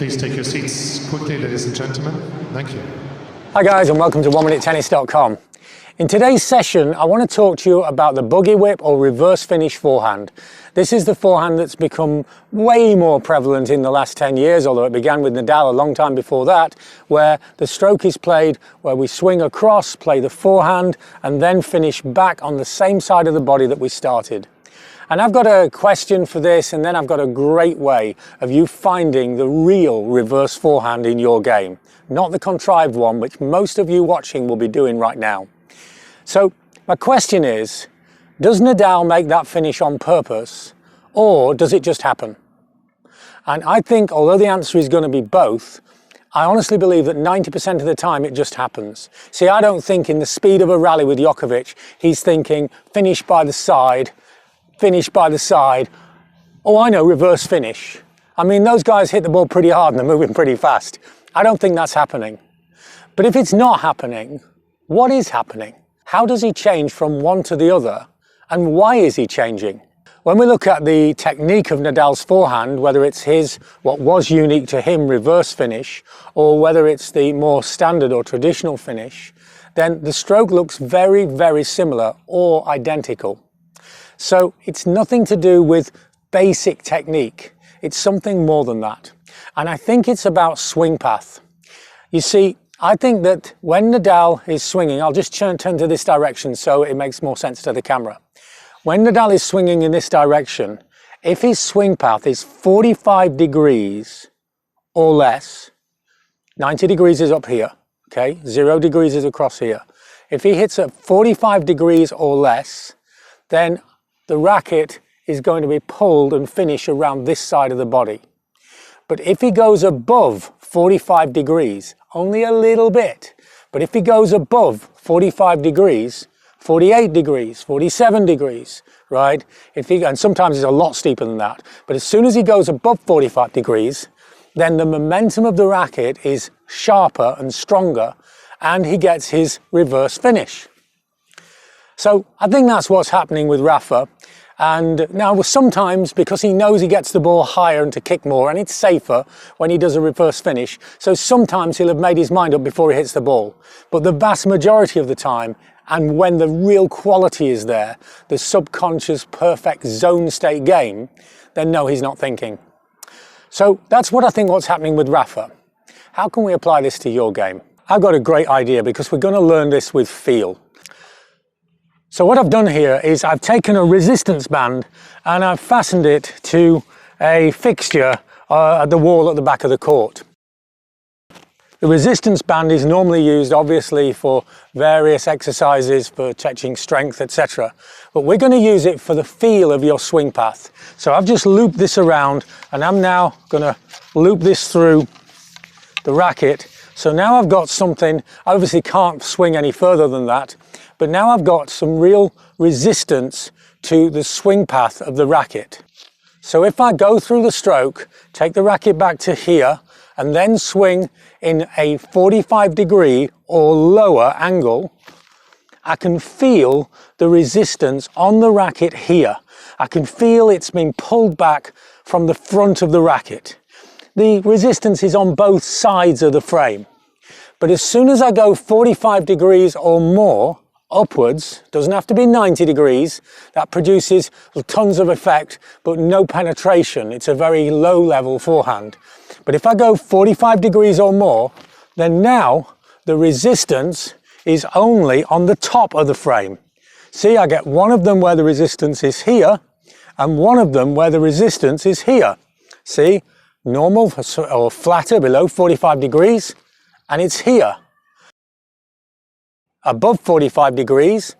Please take your seats quickly, ladies and gentlemen. Thank you. Hi guys, and welcome to oneminutetennis.com. In today's session, I want to talk to you about the buggy whip or reverse finish forehand. This is the forehand that's become way more prevalent in the last 10 years, although it began with Nadal a long time before that, where the stroke is played where we swing across, play the forehand, and then finish back on the same side of the body that we started. And I've got a question for this, and then I've got a great way of you finding the real reverse forehand in your game, not the contrived one, which most of you watching will be doing right now. So my question is, does Nadal make that finish on purpose, or does it just happen? And I think, although the answer is going to be both, I honestly believe that 90% of the time it just happens. See, I don't think in the speed of a rally with Djokovic, he's thinking finish by the side, finish by the side. Oh, I know, reverse finish. I mean, those guys hit the ball pretty hard and they're moving pretty fast. I don't think that's happening. But if it's not happening, what is happening? How does he change from one to the other? And why is he changing? When we look at the technique of Nadal's forehand, whether it's his, what was unique to him, reverse finish, or whether it's the more standard or traditional finish, then the stroke looks very, very similar or identical. So it's nothing to do with basic technique. It's something more than that. And I think it's about swing path. You see, I think that when Nadal is swinging, I'll just turn to this direction so it makes more sense to the camera. When Nadal is swinging in this direction, if his swing path is 45 degrees or less, 90 degrees is up here, okay? 0 degrees is across here. If he hits at 45 degrees or less, then the racket is going to be pulled and finish around this side of the body. But if he goes above 45 degrees, only a little bit, but if he goes above 45 degrees, 48 degrees, 47 degrees, right? And sometimes it's a lot steeper than that, but as soon as he goes above 45 degrees, then the momentum of the racket is sharper and stronger, and he gets his reverse finish. So I think that's what's happening with Rafa. And now sometimes, because he knows he gets the ball higher and to kick more, and it's safer when he does a reverse finish, so sometimes he'll have made his mind up before he hits the ball. But the vast majority of the time, and when the real quality is there, the subconscious perfect zone state game, then no, he's not thinking. So that's what I think what's happening with Rafa. How can we apply this to your game? I've got a great idea, because we're going to learn this with feel. So what I've done here is I've taken a resistance band and I've fastened it to a fixture at the wall at the back of the court. The resistance band is normally used obviously for various exercises, for touching strength, etc. But we're going to use it for the feel of your swing path. So I've just looped this around and I'm now going to loop this through the racket. So now I've got something, I obviously can't swing any further than that, but now I've got some real resistance to the swing path of the racket. So if I go through the stroke, take the racket back to here, and then swing in a 45 degree or lower angle, I can feel the resistance on the racket here. I can feel it's been pulled back from the front of the racket. The resistance is on both sides of the frame. But as soon as I go 45 degrees or more upwards, doesn't have to be 90 degrees, that produces tons of effect, but no penetration. It's a very low level forehand. But if I go 45 degrees or more, then now the resistance is only on the top of the frame. See, I get one of them where the resistance is here, and one of them where the resistance is here. See, normal or flatter below 45 degrees, and it's here. Above 45 degrees,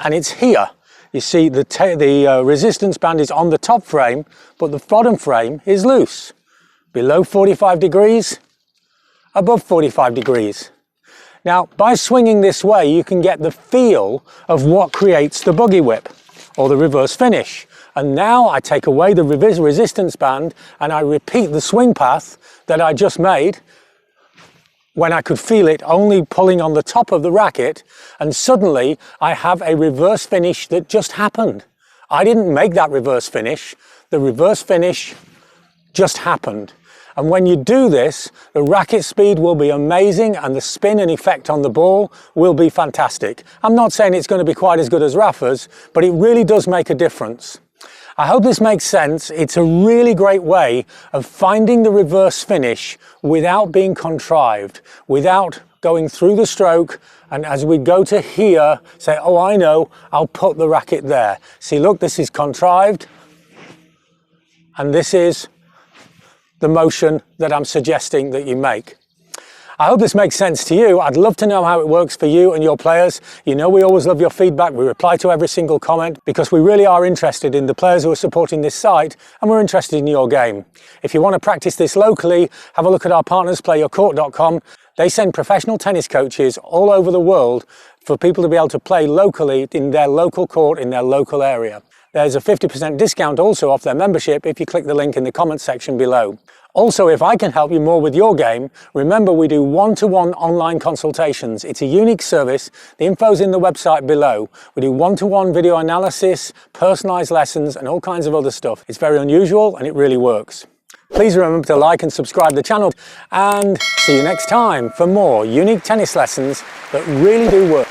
and it's here. You see, the resistance band is on the top frame, but the bottom frame is loose. Below 45 degrees, above 45 degrees. Now, by swinging this way, you can get the feel of what creates the buggy whip, or the reverse finish. And now I take away the resistance band, and I repeat the swing path that I just made, when I could feel it only pulling on the top of the racket, and suddenly I have a reverse finish that just happened. I didn't make that reverse finish. The reverse finish just happened. And when you do this, the racket speed will be amazing and the spin and effect on the ball will be fantastic. I'm not saying it's going to be quite as good as Rafa's, but it really does make a difference. I hope this makes sense. It's a really great way of finding the reverse finish without being contrived, without going through the stroke, and as we go to here, say, oh, I know, I'll put the racket there. See, look, this is contrived, and this is the motion that I'm suggesting that you make. I hope this makes sense to you. I'd love to know how it works for you and your players. You know we always love your feedback. We reply to every single comment because we really are interested in the players who are supporting this site, and we're interested in your game. If you want to practice this locally, have a look at our partners, playyourcourt.com. They send professional tennis coaches all over the world for people to be able to play locally in their local court, in their local area. There's a 50% discount also off their membership if you click the link in the comment section below. Also, if I can help you more with your game, remember we do one-to-one online consultations. It's a unique service. The info's in the website below. We do one-to-one video analysis, personalized lessons, and all kinds of other stuff. It's very unusual and it really works. Please remember to like and subscribe to the channel, and see you next time for more unique tennis lessons that really do work.